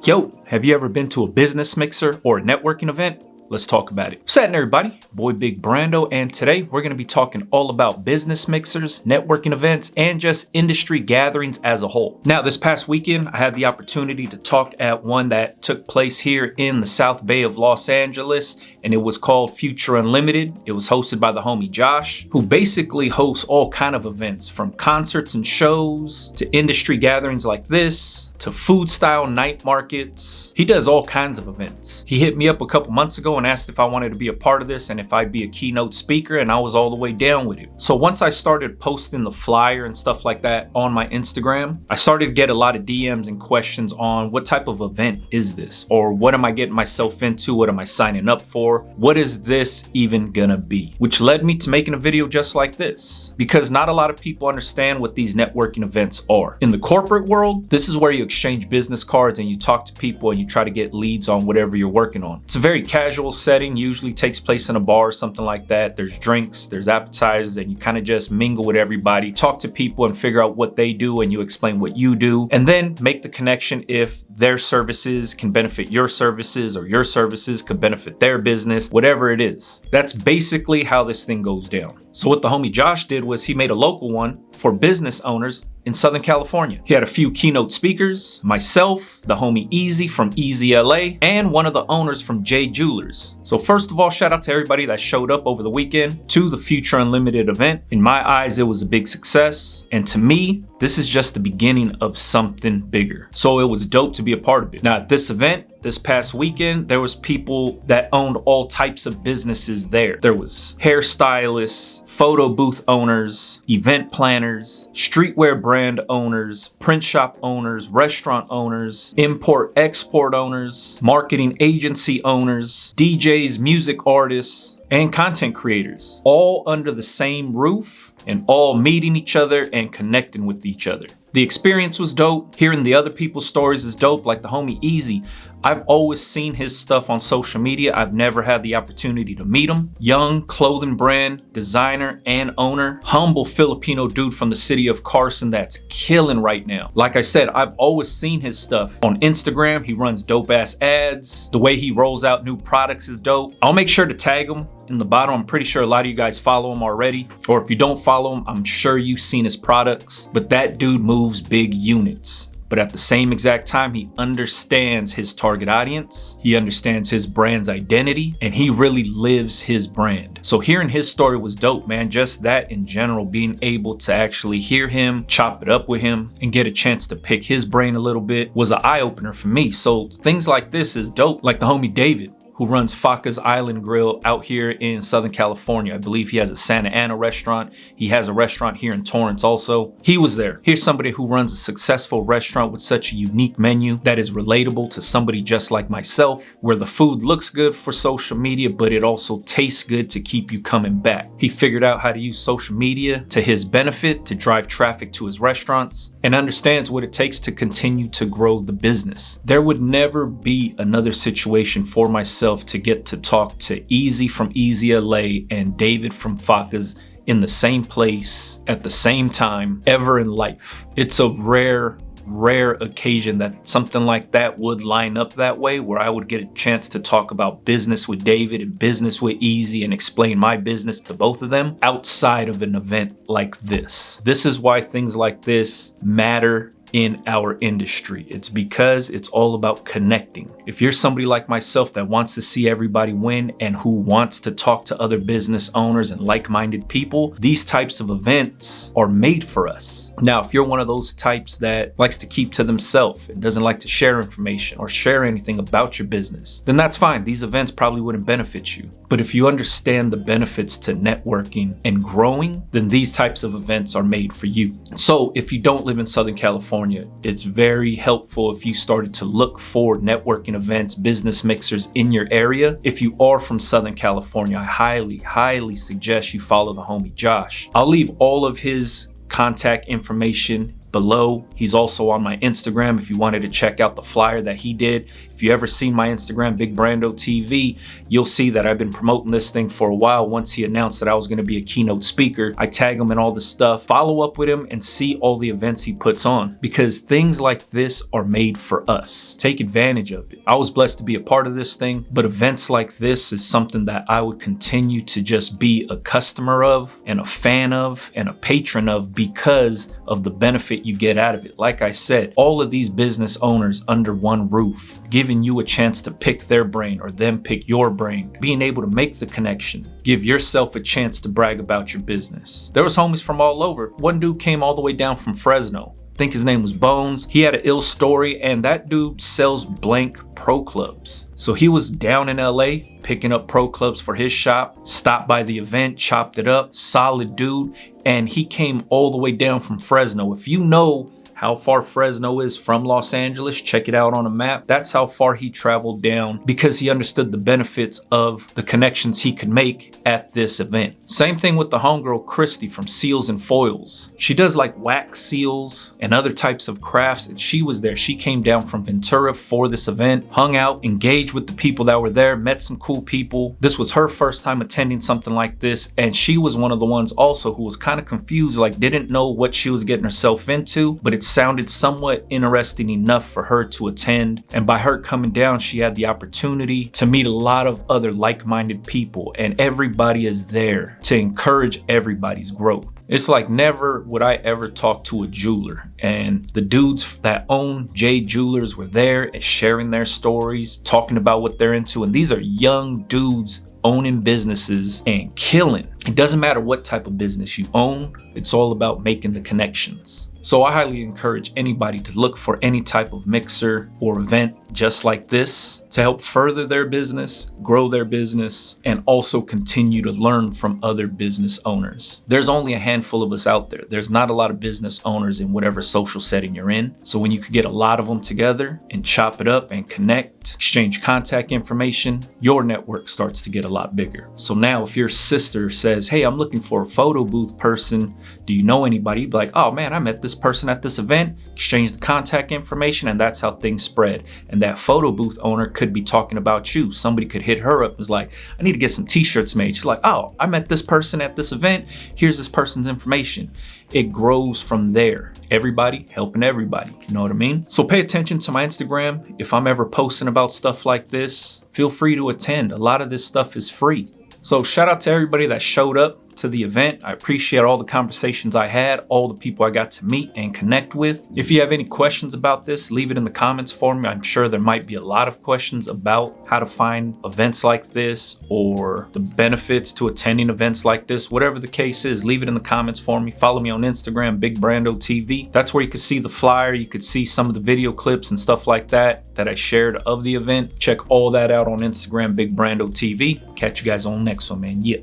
Yo, have you ever been to a business mixer or a networking event? Let's talk about it. What's happening, everybody? Boy Big Brando, and today we're going to be talking all about business mixers, networking events, and just industry gatherings as a whole. Now, this past weekend, I had the opportunity to talk at one that took place here in the South Bay of Los Angeles, and it was called Future Unlimited. It was hosted by the homie Josh, who basically hosts all kind of events, from concerts and shows to industry gatherings like this to food style night markets. He does all kinds of events. He hit me up a couple months ago and asked if I wanted to be a part of this and if I'd be a keynote speaker, and I was all the way down with it. So once I started posting the flyer and stuff like that on my Instagram, I started to get a lot of DMs and questions on what type of event is this, or what am I getting myself into? What am I signing up for? What is this even gonna be? Which led me to making a video just like this, because not a lot of people understand what these networking events are. In the corporate world, this is where you exchange business cards and you talk to people and you try to get leads on whatever you're working on. It's a very casual setting, usually takes place in a bar or something like that. There's drinks, there's appetizers, and you kind of just mingle with everybody, talk to people and figure out what they do, and you explain what you do, and then make the connection if their services can benefit your services or your services could benefit their business, whatever it is. That's basically how this thing goes down. So what the homie Josh did was he made a local one for business owners in Southern California. He had a few keynote speakers, myself, the homie Easy from Easy LA, and one of the owners from J Jewelers. So first of all, shout out to everybody that showed up over the weekend to the Future Unlimited event. In my eyes, it was a big success. And to me, this is just the beginning of something bigger. So it was dope to be a part of it. Now at this event, this past weekend, there was people that owned all types of businesses there. There was hairstylists, photo booth owners, event planners, streetwear brand owners, print shop owners, restaurant owners, import-export owners, marketing agency owners, DJs, music artists, and content creators, all under the same roof and all meeting each other and connecting with each other. The experience was dope. Hearing the other people's stories is dope, like the homie Easy. I've always seen his stuff on social media. I've never had the opportunity to meet him. Young clothing brand, designer, and owner. Humble Filipino dude from the city of Carson that's killing right now. Like I said, I've always seen his stuff on Instagram. He runs dope ass ads. The way he rolls out new products is dope. I'll make sure to tag him in the bottom. I'm pretty sure a lot of you guys follow him already. Or if you don't follow him, I'm sure you've seen his products. But that dude moves big units. But at the same exact time, he understands his target audience, he understands his brand's identity, and he really lives his brand. So hearing his story was dope, man. Just that in general, being able to actually hear him, chop it up with him, and get a chance to pick his brain a little bit was an eye-opener for me. So things like this is dope. Like the homie David, who runs Faca's Island Grill out here in Southern California. I believe he has a Santa Ana restaurant. He has a restaurant here in Torrance also. He was there. Here's somebody who runs a successful restaurant with such a unique menu that is relatable to somebody just like myself, where the food looks good for social media, but it also tastes good to keep you coming back. He figured out how to use social media to his benefit to drive traffic to his restaurants, and understands what it takes to continue to grow the business. There would never be another situation for myself to get to talk to Easy from Easy LA and David from Faca's in the same place at the same time ever in life. It's a rare occasion that something like that would line up that way, where I would get a chance to talk about business with David and business with Easy and explain my business to both of them outside of an event like this. This is why things like this matter in our industry. It's because it's all about connecting. If you're somebody like myself that wants to see everybody win and who wants to talk to other business owners and like-minded people, these types of events are made for us. Now, if you're one of those types that likes to keep to themselves and doesn't like to share information or share anything about your business, then that's fine. These events probably wouldn't benefit you. But if you understand the benefits to networking and growing, then these types of events are made for you. So if you don't live in Southern California, it's very helpful if you started to look for networking events, business mixers in your area. If you are from Southern California, I highly suggest you follow the homie Josh. I'll leave all of his contact information below. He's also on my Instagram if you wanted to check out the flyer that he did. If you ever seen my Instagram, Big Brando TV, you'll see that I've been promoting this thing for a while. Once he announced that I was going to be a keynote speaker, I tag him in all this stuff, follow up with him, and see all the events he puts on, because things like this are made for us. Take advantage of it. I was blessed to be a part of this thing, but events like this is something that I would continue to just be a customer of and a fan of and a patron of because of the benefit you get out of it. Like I said, all of these business owners under one roof, giving you a chance to pick their brain or them pick your brain, being able to make the connection, give yourself a chance to brag about your business. There was homies from all over. One dude came all the way down from Fresno. I think his name was Bones. He had an ill story, and that dude sells blank pro clubs. So he was down in LA picking up pro clubs for his shop, stopped by the event, chopped it up, solid dude, and he came all the way down from Fresno. If you know how far Fresno is from Los Angeles, check it out on a map. That's how far he traveled down because he understood the benefits of the connections he could make at this event. Same thing with the homegirl Christy from Seals and Foils. She does like wax seals and other types of crafts, and she was there. She came down from Ventura for this event, hung out, engaged with the people that were there, met some cool people. This was her first time attending something like this, and she was one of the ones also who was kind of confused, like didn't know what she was getting herself into, but it sounded somewhat interesting enough for her to attend. And by her coming down, she had the opportunity to meet a lot of other like-minded people, and everybody is there to encourage everybody's growth. It's like never would I ever talk to a jeweler, and the dudes that own Jade Jewelers were there and sharing their stories, talking about what they're into, and these are young dudes owning businesses and killing. It doesn't matter what type of business you own, it's all about making the connections. So I highly encourage anybody to look for any type of mixer or event just like this to help further their business, grow their business, and also continue to learn from other business owners. There's only a handful of us out there. There's not a lot of business owners in whatever social setting you're in. So when you could get a lot of them together and chop it up and connect, exchange contact information, your network starts to get a lot bigger. So now if your sister says, hey, I'm looking for a photo booth person, do you know anybody? You'd be like, oh man, I met this person at this event, exchange the contact information, and that's how things spread. And that photo booth owner could be talking about you. Somebody could hit her up and was like, I need to get some t-shirts made. She's like, oh, I met this person at this event. Here's this person's information. It grows from there. Everybody helping everybody. You know what I mean? So pay attention to my Instagram. If I'm ever posting about stuff like this, feel free to attend. A lot of this stuff is free. So shout out to everybody that showed up to the event. I appreciate all the conversations I had, all the people I got to meet and connect with. If you have any questions about this, leave it in the comments for me. I'm sure there might be a lot of questions about how to find events like this or the benefits to attending events like this. Whatever the case is, leave it in the comments for me. Follow me on Instagram, Big Brando TV. That's where you can see the flyer. You could see some of the video clips and stuff like that I shared of the event. Check all that out on Instagram, Big Brando TV. Catch you guys on the next one, man. Yeah.